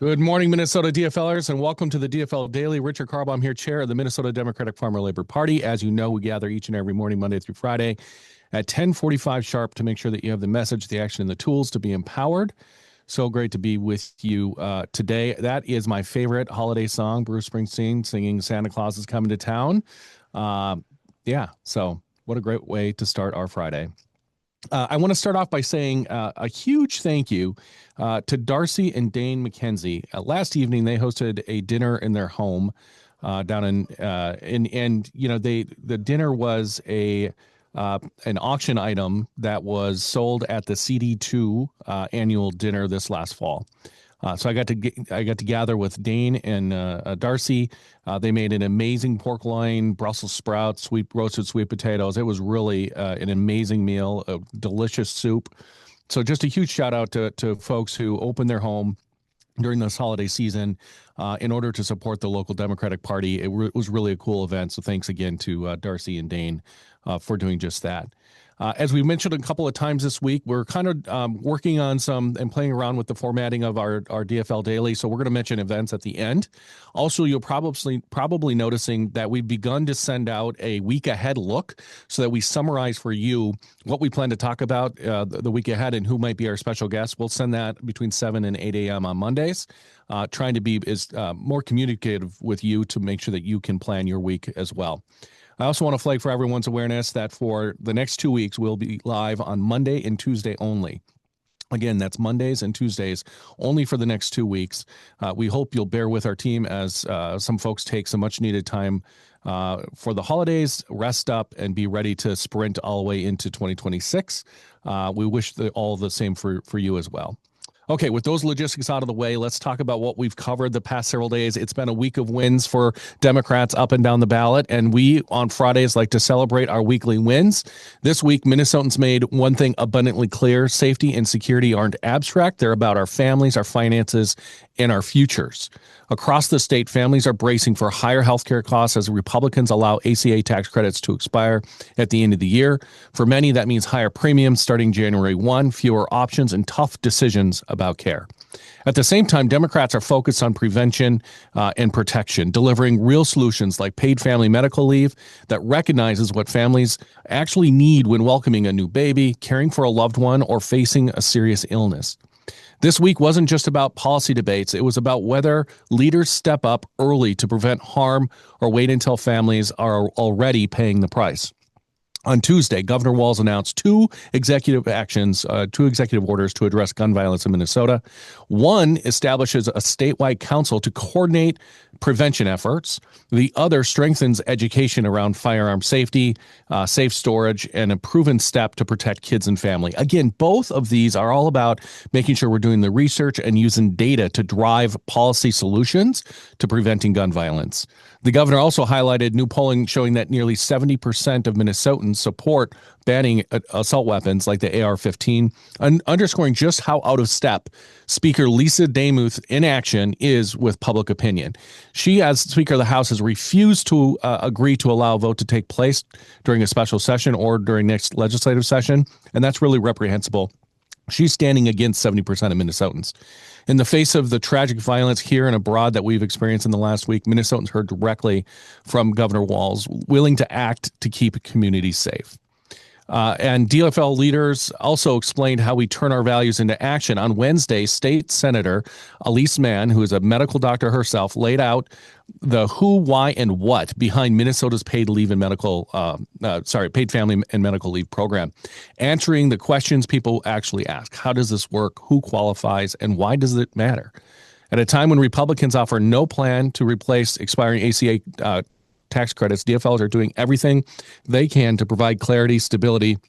Good morning, Minnesota DFLers, and welcome to the DFL Daily. Richard Carbaum here, chair of the Minnesota Democratic Farmer Labor Party. As you know, we gather each and every morning, Monday through Friday, at 10:45 sharp to make sure that you have the message, the action, and the tools to be empowered. So great to be with you today. That is my favorite holiday song, Bruce Springsteen singing Santa Claus is Coming to Town. So what a great way to start our Friday. I want to start off by saying a huge thank you to Darcy and Dane McKenzie. Last evening, they hosted a dinner in their home down the dinner was an auction item that was sold at the CD2 annual dinner this last fall. So I got to gather with Dane and Darcy. They made an amazing pork loin, Brussels sprouts, roasted sweet potatoes. It was really an amazing meal, a delicious soup. So just a huge shout out to folks who opened their home during this holiday season in order to support the local Democratic Party. It was really a cool event. So thanks again to Darcy and Dane for doing just that. As we mentioned a couple of times this week, we're kind of working on some and playing around with the formatting of our DFL Daily. So we're going to mention events at the end. Also, you'll probably noticing that we've begun to send out a week ahead look so that we summarize for you what we plan to talk about the week ahead and who might be our special guests. We'll send that between 7 and 8 a.m. on Mondays, trying to be more communicative with you to make sure that you can plan your week as well. I also want to flag for everyone's awareness that for the next 2 weeks, we'll be live on Monday and Tuesday only. Again, that's Mondays and Tuesdays only for the next 2 weeks. We hope you'll bear with our team as some folks take some much needed time for the holidays, rest up, and be ready to sprint all the way into 2026. We wish all the same for you as well. Okay, with those logistics out of the way, let's talk about what we've covered the past several days. It's been a week of wins for Democrats up and down the ballot, and we on Fridays like to celebrate our weekly wins. This week, Minnesotans made one thing abundantly clear: safety and security aren't abstract. They're about our families, our finances, and our futures. Across the state, families are bracing for higher healthcare costs as Republicans allow ACA tax credits to expire at the end of the year. For many, that means higher premiums starting January 1, fewer options, and tough decisions about care. At the same time, Democrats are focused on prevention and protection, delivering real solutions like paid family medical leave that recognizes what families actually need when welcoming a new baby, caring for a loved one, or facing a serious illness. This week wasn't just about policy debates. It was about whether leaders step up early to prevent harm or wait until families are already paying the price. On Tuesday, Governor Walz announced two executive orders to address gun violence in Minnesota. One establishes a statewide council to coordinate prevention efforts. The other strengthens education around firearm safety, safe storage, and a proven step to protect kids and family. Again, both of these are all about making sure we're doing the research and using data to drive policy solutions to preventing gun violence. The governor also highlighted new polling showing that nearly 70% of Minnesotans support banning assault weapons like the AR-15, underscoring just how out of step Speaker Lisa Demuth in action is with public opinion. She, as Speaker of the House, has refused to agree to allow a vote to take place during a special session or during next legislative session, and that's really reprehensible. She's standing against 70% of Minnesotans. In the face of the tragic violence here and abroad that we've experienced in the last week, Minnesotans heard directly from Governor Walz, willing to act to keep communities safe. And DFL leaders also explained how we turn our values into action. On Wednesday, State Senator Elise Mann, who is a medical doctor herself, laid out the who, why, and what behind Minnesota's paid family and medical leave program, answering the questions people actually ask. How does this work? Who qualifies? And why does it matter? At a time when Republicans offer no plan to replace expiring ACA tax credits, DFLs are doing everything they can to provide clarity, stability,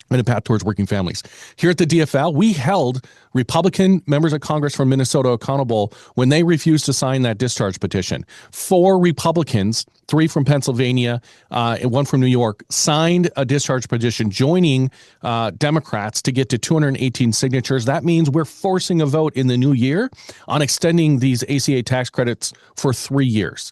and a path towards working families. Here at the DFL, we held Republican members of Congress from Minnesota accountable when they refused to sign that discharge petition. 4 Republicans, 3 from Pennsylvania, and 1 from New York, signed a discharge petition, joining Democrats to get to 218 signatures. That means we're forcing a vote in the new year on extending these ACA tax credits for 3 years.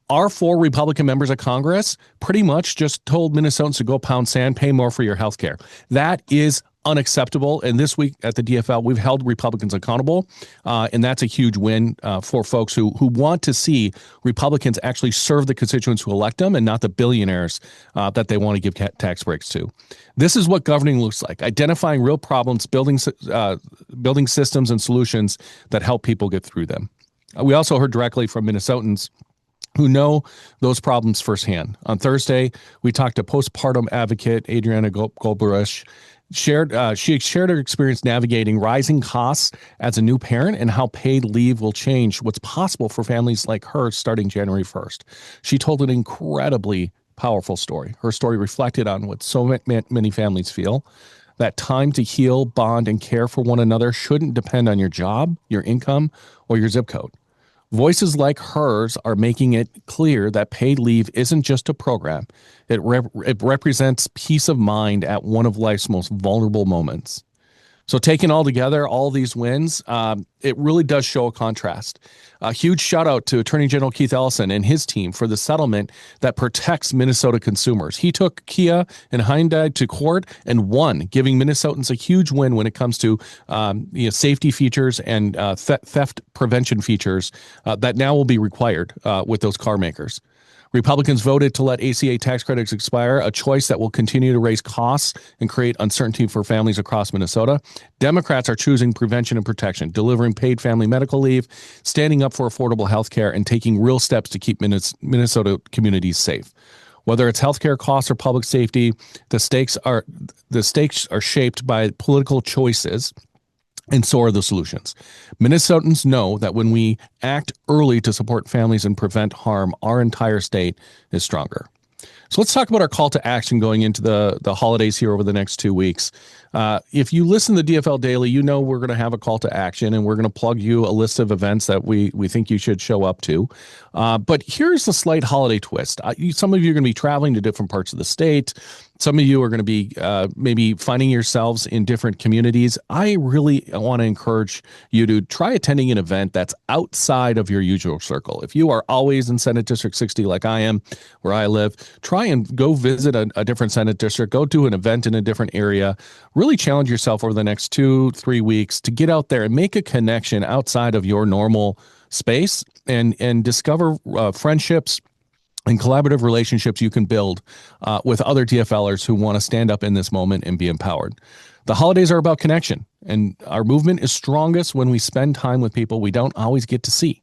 Our 4 Republican members of Congress pretty much just told Minnesotans to go pound sand, pay more for your health care. That is unacceptable. And this week at the DFL, we've held Republicans accountable, and that's a huge win for folks who want to see Republicans actually serve the constituents who elect them and not the billionaires that they want to give tax breaks to. This is what governing looks like: identifying real problems, building systems and solutions that help people get through them. We also heard directly from Minnesotans who know those problems firsthand. On Thursday, we talked to postpartum advocate Adriana Goldbush. She shared her experience navigating rising costs as a new parent and how paid leave will change what's possible for families like her starting January 1st. She told an incredibly powerful story. Her story reflected on what so many families feel: that time to heal, bond, and care for one another shouldn't depend on your job, your income, or your zip code. Voices like hers are making it clear that paid leave isn't just a program. It represents peace of mind at one of life's most vulnerable moments. So taken all together, all these wins, it really does show a contrast. A huge shout out to Attorney General Keith Ellison and his team for the settlement that protects Minnesota consumers. He took Kia and Hyundai to court and won, giving Minnesotans a huge win when it comes to safety features and theft prevention features that now will be required with those car makers. Republicans voted to let ACA tax credits expire, a choice that will continue to raise costs and create uncertainty for families across Minnesota. Democrats are choosing prevention and protection, delivering paid family medical leave, standing up for affordable health care, and taking real steps to keep Minnesota communities safe. Whether it's healthcare costs or public safety, the stakes are shaped by political choices, and so are the solutions. Minnesotans know that when we act early to support families and prevent harm, our entire state is stronger. So let's talk about our call to action going into the holidays here over the next 2 weeks. If you listen to the DFL Daily, you know we're going to have a call to action, and we're going to plug you a list of events that we think you should show up to. But here's the slight holiday twist. Some of you are going to be traveling to different parts of the state. Some of you are going to be maybe finding yourselves in different communities. I really want to encourage you to try attending an event that's outside of your usual circle. If you are always in Senate District 60 like I am, where I live, try and go visit a different Senate district, go to an event in a different area. Really challenge yourself over the next 2-3 weeks to get out there and make a connection outside of your normal space and discover friendships and collaborative relationships you can build with other DFLers who want to stand up in this moment and be empowered. The holidays are about connection, and our movement is strongest when we spend time with people we don't always get to see.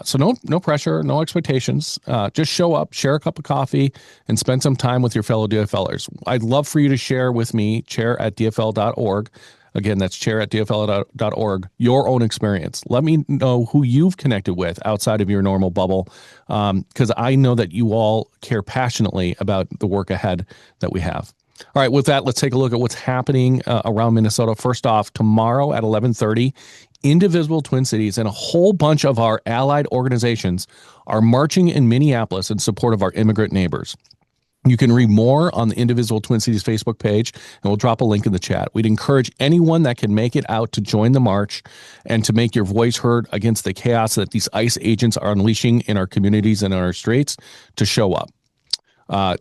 So no pressure, no expectations. Just show up, share a cup of coffee, and spend some time with your fellow DFLers. I'd love for you to share with me, chair@dfl.org. Again, that's chair@dfl.org, your own experience. Let me know who you've connected with outside of your normal bubble, because I know that you all care passionately about the work ahead that we have. All right, with that, let's take a look at what's happening around Minnesota. First off, tomorrow at 11:30, Indivisible Twin Cities and a whole bunch of our allied organizations are marching in Minneapolis in support of our immigrant neighbors. You can read more on the Indivisible Twin Cities Facebook page, and we'll drop a link in the chat. We'd encourage anyone that can make it out to join the march and to make your voice heard against the chaos that these ICE agents are unleashing in our communities and on our streets to show up.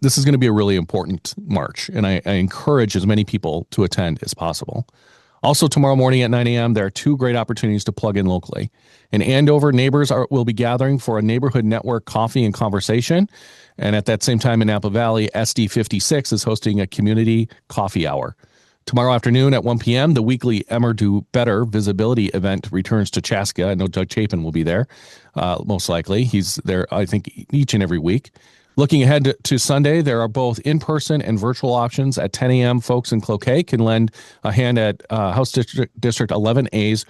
This is going to be a really important march, and I encourage as many people to attend as possible. Also, tomorrow morning at 9 a.m., there are 2 great opportunities to plug in locally. In Andover, neighbors will be gathering for a neighborhood network coffee and conversation. And at that same time in Napa Valley, SD56 is hosting a community coffee hour. Tomorrow afternoon at 1 p.m., the weekly Emmer Do Better visibility event returns to Chaska. I know Doug Chapin will be there, most likely. He's there, I think, each and every week. Looking ahead to Sunday, there are both in-person and virtual options. At 10 a.m., folks in Cloquet can lend a hand at House District 11A's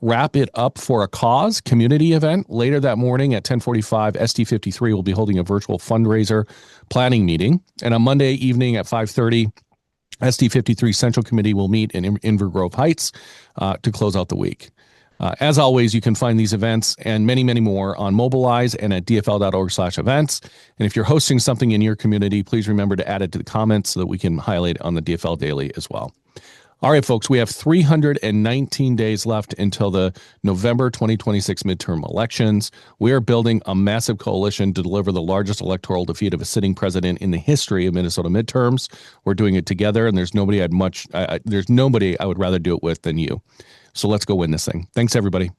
Wrap It Up for a Cause community event. Later that morning at 10:45, SD53 will be holding a virtual fundraiser planning meeting. And on Monday evening at 5:30, SD53 Central Committee will meet in Inver Grove Heights to close out the week. As always, you can find these events and many, many more on Mobilize and at dfl.org/events. And if you're hosting something in your community, please remember to add it to the comments so that we can highlight it on the DFL Daily as well. All right, folks, we have 319 days left until the November 2026 midterm elections. We are building a massive coalition to deliver the largest electoral defeat of a sitting president in the history of Minnesota midterms. We're doing it together, and there's nobody I would rather do it with than you. So let's go win this thing. Thanks, everybody.